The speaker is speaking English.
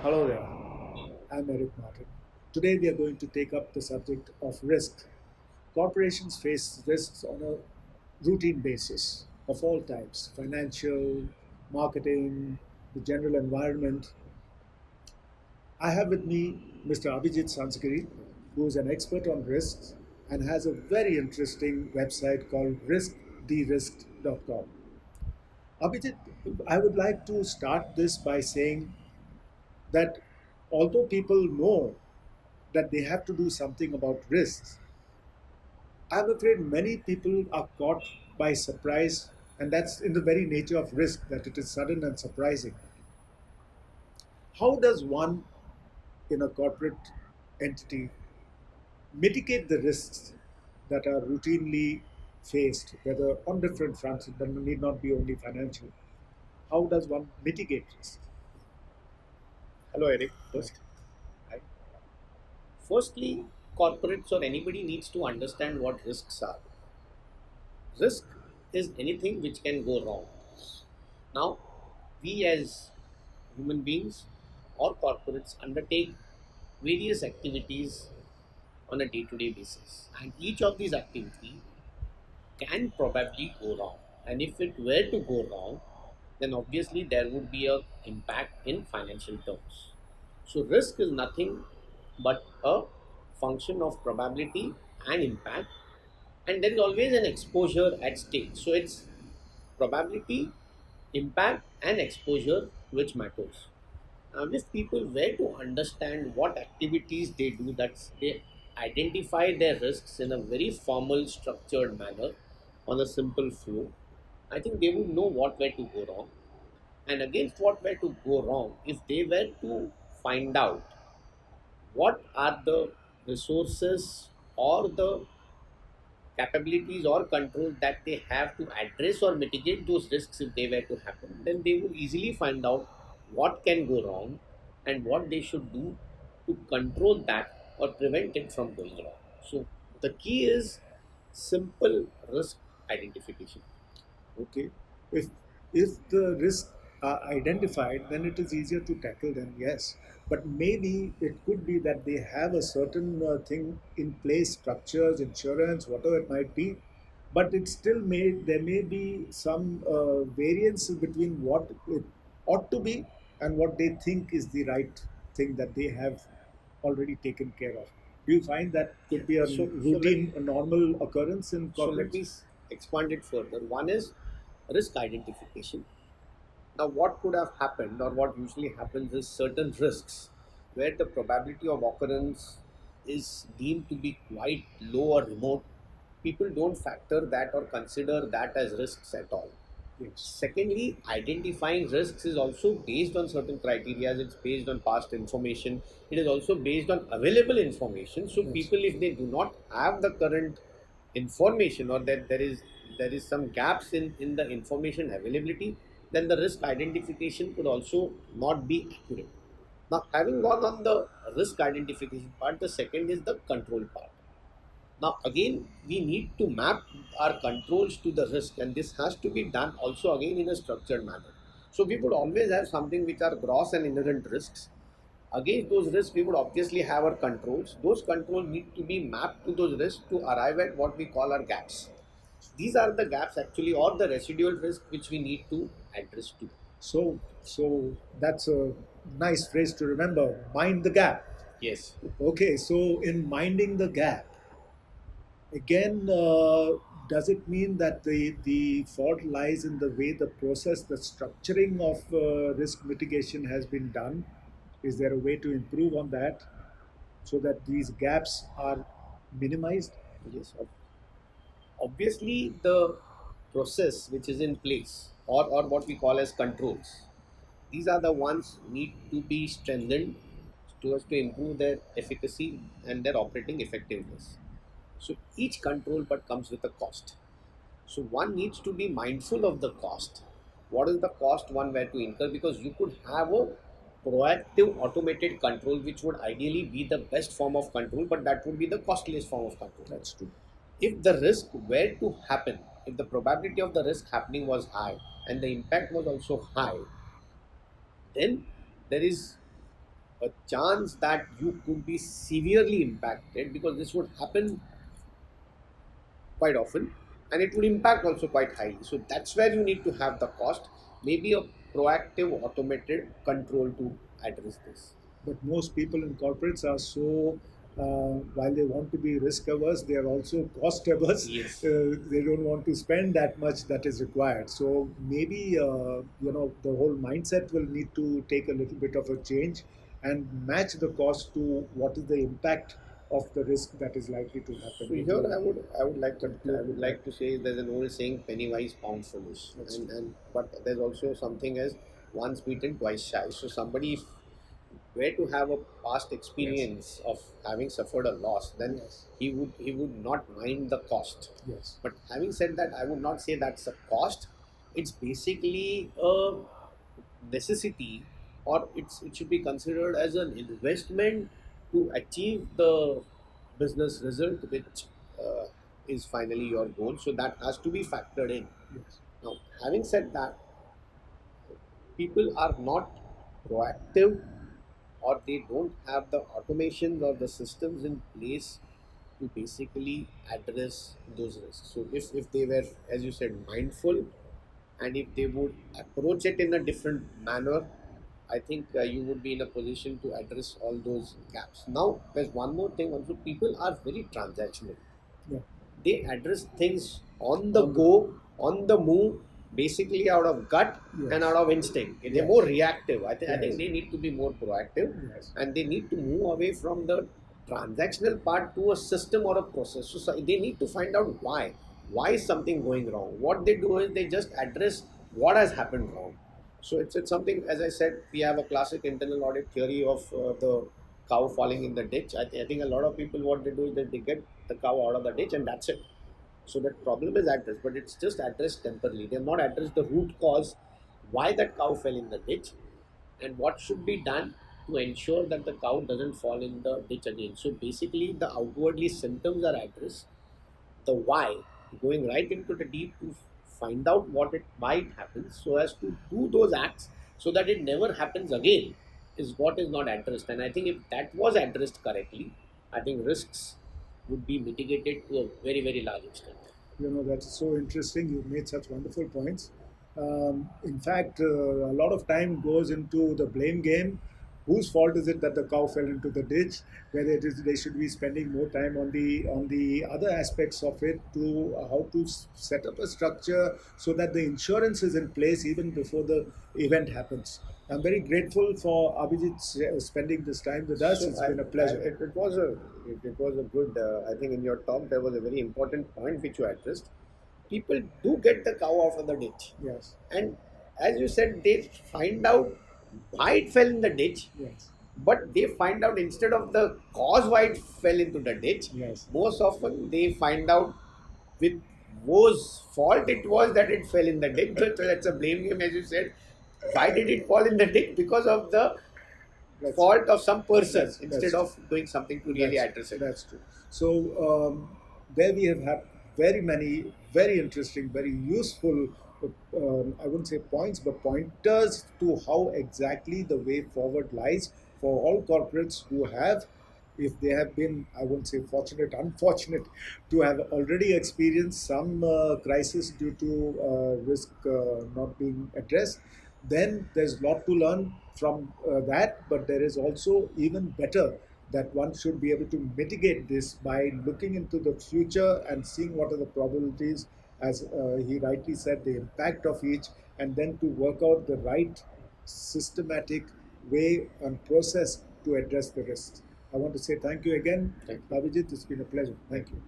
Hello there, I'm Eric Martin. Today we are going to take up the subject of risk. Corporations face risks on a routine basis of all types financial, marketing, the general environment. I have with me Mr. Abhijit Sanzgiri, who is an expert on risks and has a very interesting website called riskderisked.com. Abhijit, I would like to start this by saying that although people know that they have to do something about risks, I'm afraid many people are caught by surprise, and that's in the very nature of risk that it is sudden and surprising. How does one in a corporate entity mitigate the risks that are routinely faced, whether on different fronts? It need not be only financial. How does one mitigate risk? Hello, Eric. Right. First, Hi. Firstly, corporates or anybody needs to understand what risks are. Risk is anything which can go wrong. Now, we as human beings or corporates undertake various activities on a day-to-day basis, and each of these activities can probably go wrong. And if it were to go wrong, then obviously there would be a impact in financial terms. So risk is nothing but a function of probability and impact, and there is always an exposure at stake. So it's probability, impact, and exposure which matters. If people were to understand what activities they do, that they identify their risks in a very formal, structured manner on a simple flow, I think they would know what were to go wrong and against what were to go wrong. If they were to find out what are the resources or the capabilities or control that they have to address or mitigate those risks if they were to happen, then they would easily find out what can go wrong and what they should do to control that or prevent it from going wrong. So the key is simple risk identification. Okay. If if the risks are identified, then it is easier to tackle them. Yes, but maybe it could be that they have a certain thing in place, structures, insurance, whatever it might be. But it still may there may be some variance between what it ought to be and what they think is the right thing that they have already taken care of. Do you find that Yeah. could be a So let routine, a normal occurrence in so let corporates? me expand it further. One is risk identification. Now, what could have happened, or what usually happens, is certain risks where the probability of occurrence is deemed to be quite low or remote. People don't factor that or consider that as risks at all. Yes. Secondly, identifying risks is also based on certain criteria. It's based on past information. It is also based on available information. So Yes. people, if they do not have the current information, or that there is some gaps in the information availability, then the risk identification could also not be accurate. Now, having gone on the risk identification part, the second is the control part. Now, again, we need to map our controls to the risk, and this has to be done also again in a structured manner. So, we would always have something which are gross and inherent risks. Against those risks, we would obviously have our controls. Those controls need to be mapped to those risks to arrive at what we call our gaps. These are the gaps actually, or the residual risk which we need to address to. So that's a nice phrase to remember. Mind the gap. Yes. Okay, so in minding the gap, again, does it mean that the fault lies in the way the process, the structuring of risk mitigation has been done? Is there a way to improve on that so that these gaps are minimized? Yes. Obviously, the process which is in place, or what we call as controls, these are the ones need to be strengthened to us to improve their efficacy and their operating effectiveness. So each control but comes with a cost. So one needs to be mindful of the cost. What is the cost one were to incur? Because you could have a proactive automated control which would ideally be the best form of control, but that would be the costliest form of control. That's true. If the risk were to happen, if the probability of the risk happening was high and the impact was also high, then there is a chance that you could be severely impacted, because this would happen quite often, and it would impact also quite highly. So that's where you need to have the cost, maybe a proactive automated control to address this. But most people in corporates are so, while they want to be risk averse, they are also cost averse. Yes. They don't want to spend that much that is required. So maybe the whole mindset will need to take a little bit of a change and match the cost to what is the impact of the risk that is likely to happen. So Would here you I conclude would with that? like to say there's an old saying, penny wise pound foolish, That's and true. but there's also something as once beaten twice shy. So somebody, if were to have a past Yes. experience of having suffered a loss, then Yes. he would not mind the cost. Yes. But having said that, I would not say that's a cost. It's basically a necessity, or it should be considered as an investment to achieve the business result, which uh, is finally your goal. So that has to be factored in. Yes. Now, having said that, people are not proactive, or they don't have the automations or the systems in place to basically address those risks. So if they were, as you said, mindful, and if they would approach it in a different manner, I think you would be in a position to address all those gaps. Now, there's one more thing also. People are very transactional. Yeah. They address things on the On the go, on the move, basically out of gut and yes. out of instinct. They're more Yes. reactive. I think Yes. they need to be more proactive, Yes. and they need to move away from the transactional part to a system or a process. So they need to find out why. Why is something going wrong? What they do is they just address what has happened wrong. So it's something, as I said, we have a classic internal audit theory of the cow falling in the ditch. I think a lot of people, what they do is that they get the cow out of the ditch and that's it. So that problem is addressed, but it's just addressed temporarily. They have not addressed the root cause, why that cow fell in the ditch, and what should be done to ensure that the cow doesn't fall in the ditch again. So basically, the outwardly symptoms are addressed, the why, going right into the deep to find out why it happens, so as to do those acts so that it never happens again, is what is not addressed. And I think if that was addressed correctly, I think risks would be mitigated to a very, very large extent. That's so interesting. You've made such wonderful points. In fact, a lot of time goes into the blame game. Whose fault is it that the cow fell into the ditch? Whether it is they should be spending more time on the other aspects of it, to how to set up a structure so that the insurance is in place even before the event happens. I'm very grateful for Abhijit spending this time with us. So It's been a pleasure. it was a good. I think in your talk there was a very important point which you addressed. People do get the cow out of the ditch, Yes. and as you said, they find out why it fell in the ditch, Yes. but they find out, instead of the cause why it fell into the ditch, Yes. most often they find out with whose fault it was that it fell in the ditch. So that's a blame game, as you said. Why did it fall in the ditch? Because of the That's fault of some person, that's instead true. of doing something to really That's address it. that's true. So there we have had very many very interesting, very useful. I wouldn't say points, but pointers to how exactly the way forward lies for all corporates who have, if they have been, I won't say fortunate, unfortunate, to have already experienced some crisis due to risk not being addressed. Then there's a lot to learn from that, but there is also even better that one should be able to mitigate this by looking into the future and seeing what are the probabilities, as he rightly said, the impact of each, and then to work out the right systematic way and process to address the risks. I want to say thank you again, Thank you. Abhijit. It's been a pleasure. Thank Thank you. you.